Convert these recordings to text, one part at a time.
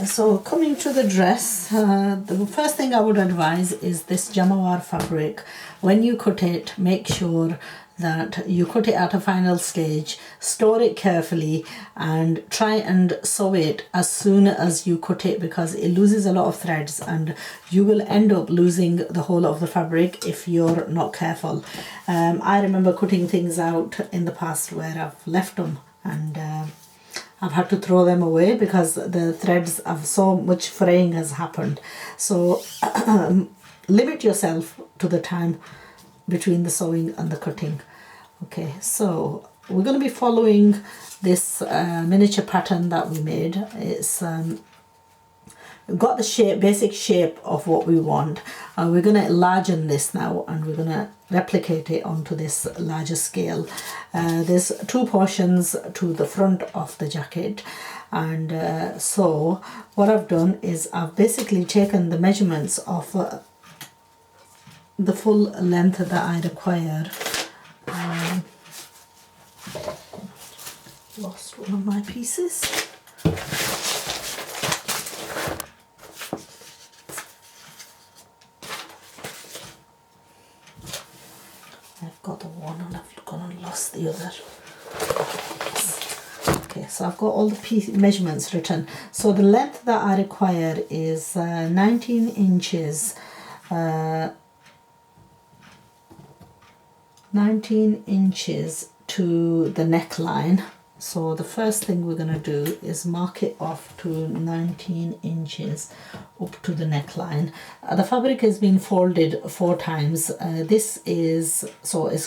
So coming to the dress, the first thing I would advise is this jamawar fabric. When you cut it, make sure that you cut it at a final stage, store it carefully, and try and sew it as soon as you cut it, because it loses a lot of threads and you will end up losing the whole of the fabric if you're not careful. I remember cutting things out in the past where I've left them and I've had to throw them away because the threads of so much fraying has happened. So limit yourself to the time between the sewing and the cutting. Okay, so we're going to be following this miniature pattern that we made. It's got the shape, basic shape of what we want. We're going to enlargen this now and we're going to replicate it onto this larger scale. There's two portions to the front of the jacket, and so what I've done is I've basically taken the measurements of the full length that I require. Lost one of my pieces. I've got the one and I've gone and lost the other. Okay, so I've got all the measurements written. So the length that I require is 19 inches. 19 inches to the neckline. So the first thing we're going to do is mark it off to 19 inches up to the neckline. The fabric has been folded 4 times. This is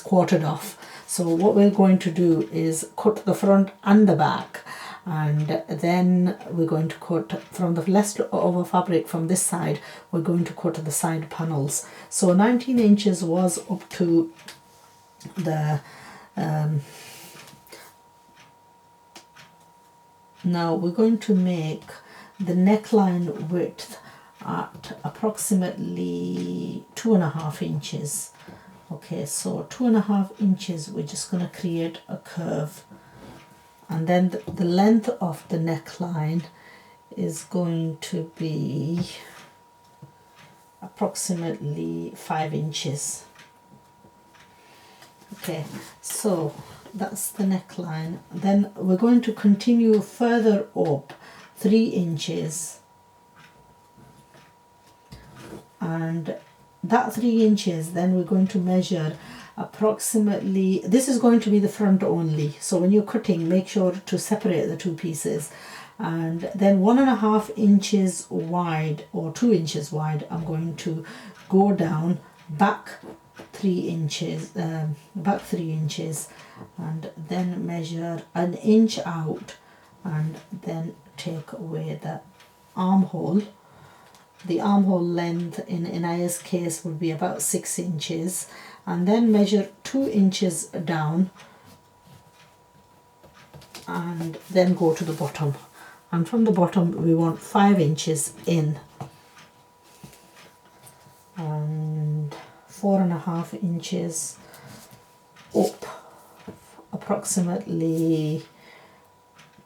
quartered off. So what we're going to do is cut the front and the back, and then we're going to cut from the leftover fabric from this side. We're going to cut the side panels. So 19 inches was up to the now we're going to make the neckline width at approximately 2.5 inches. Okay, so 2.5 inches, we're just going to create a curve, and then the length of the neckline is going to be approximately 5 inches. Okay, so that's the neckline. Then we're going to continue further up 3 inches, and that 3 inches, then we're going to measure approximately, this is going to be the front only, so when you're cutting, make sure to separate the two pieces. And then 1.5 inches wide or 2 inches wide, I'm going to go down back 3 inches, and then measure 1 inch out, and then take away the armhole. The armhole length in Aya's case would be about 6 inches, and then measure 2 inches down, and then go to the bottom. And from the bottom we want 5 inches in, and 4.5 inches up, approximately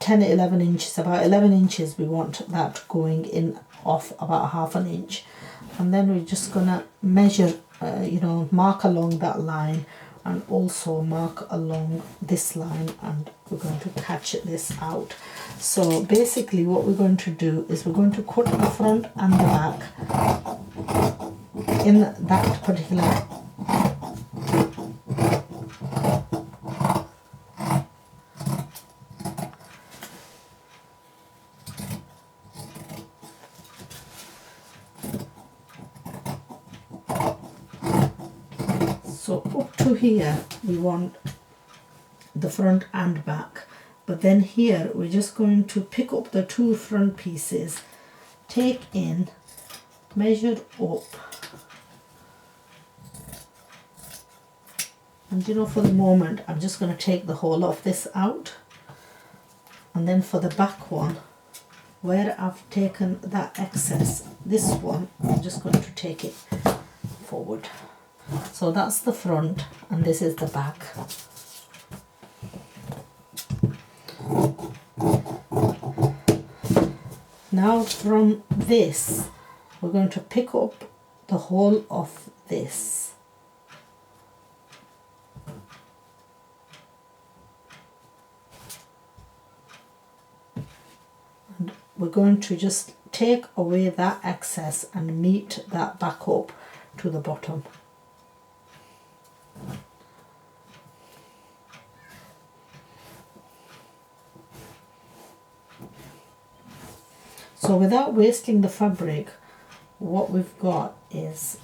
10-11 inches, about 11 inches we want that going in off about 1/2 inch. And then we're just gonna measure, mark along that line, and also mark along this line, and we're going to catch this out. So basically what we're going to do is we're going to cut the front and the back in that particular so up to here we want the front and back, but then here we're just going to pick up the 2 front pieces, take in, measure up, and for the moment I'm just going to take the whole of this out, and then for the back one, where I've taken that excess, this one, I'm just going to take it forward. So that's the front and this is the back. Now from this, we're going to pick up the whole of this. And we're going to just take away that excess and meet that back up to the bottom. So without wasting the fabric, what we've got is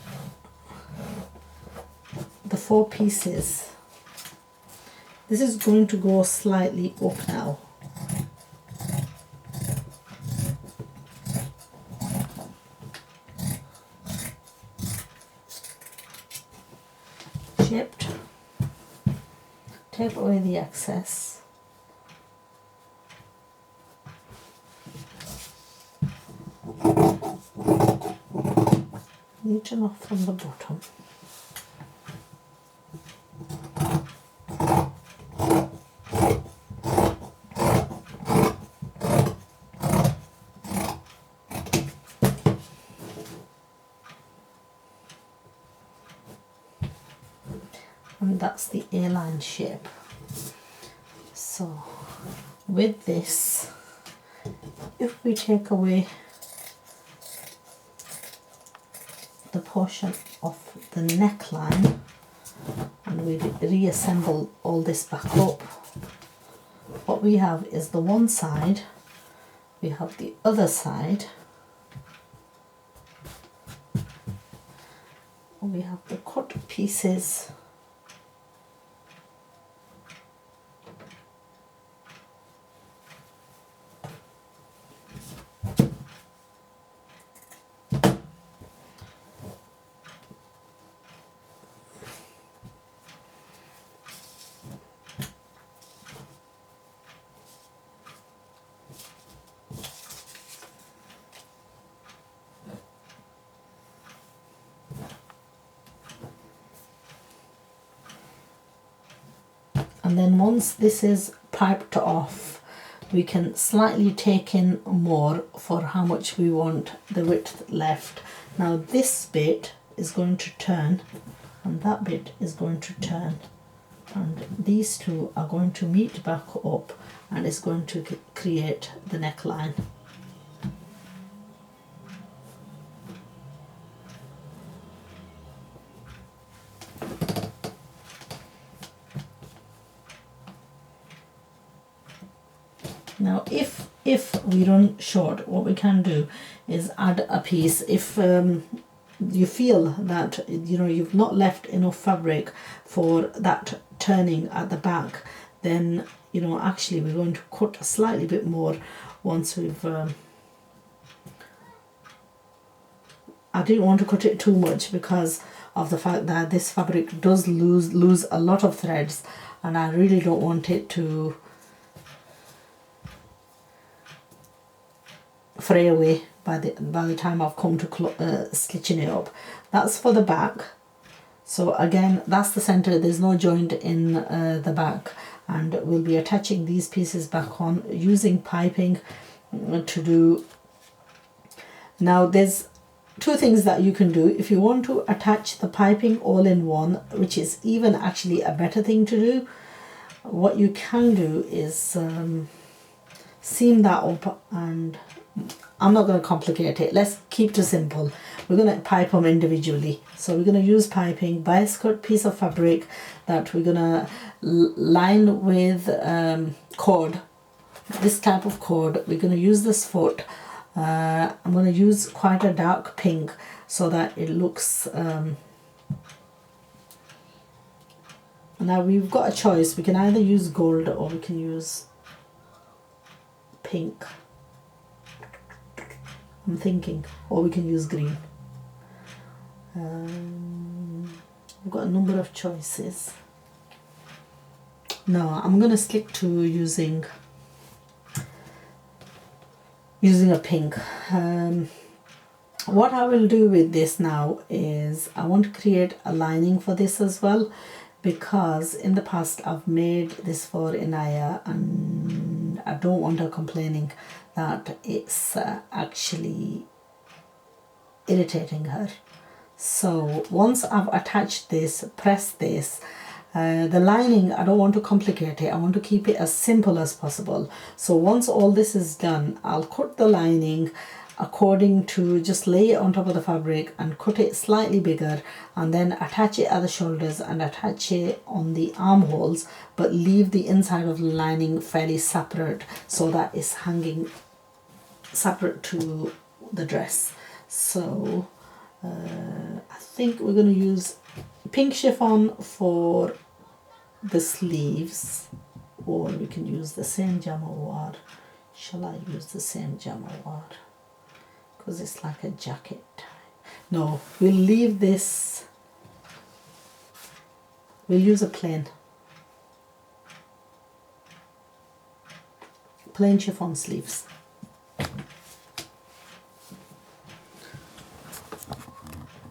the 4 pieces. This is going to go slightly up now. Shaped. Take away the excess. Neaten off from the bottom. And that's the A-line shape. So with this, if we take away the portion of the neckline and we reassemble all this back up, what we have is the one side, we have the other side, we have the cut pieces, and then once this is piped off, we can slightly take in more for how much we want the width left. Now this bit is going to turn and that bit is going to turn, and these two are going to meet back up and it's going to create the neckline. Now if we run short, what we can do is add a piece. If you feel that you've not left enough fabric for that turning at the back, then actually we're going to cut a slightly bit more once we've I didn't want to cut it too much because of the fact that this fabric does lose a lot of threads, and I really don't want it to fray away by the time I've come to stitching it up. That's for the back. So again, that's the center. There's no joint in the back, and we'll be attaching these pieces back on using piping to do. Now there's 2 things that you can do. If you want to attach the piping all in one, which is even actually a better thing to do, what you can do is seam that up, and I'm not going to complicate it. Let's keep it simple. We're going to pipe them individually. So we're going to use piping, bias cut piece of fabric that we're going to line with cord, this type of cord. We're going to use this foot. I'm going to use quite a dark pink so that it looks now we've got a choice. We can either use gold or we can use pink, I'm thinking, or we can use green. We've got a number of choices. No, I'm going to stick to using a pink. What I will do with this now is I want to create a lining for this as well, because in the past I've made this for Inaya and I don't want her complaining that it's actually irritating her. So once I've attached this, press this, the lining, I don't want to complicate it, I want to keep it as simple as possible. So once all this is done, I'll cut the lining according to, just lay it on top of the fabric and cut it slightly bigger, and then attach it at the shoulders and attach it on the armholes, but leave the inside of the lining fairly separate so that it's hanging separate to the dress. So I think we're going to use pink chiffon for the sleeves, or we can use the same jamawar. Shall I use the same jamawar? Because it's like a jacket type. No, we'll leave this, we'll use a plain chiffon sleeves.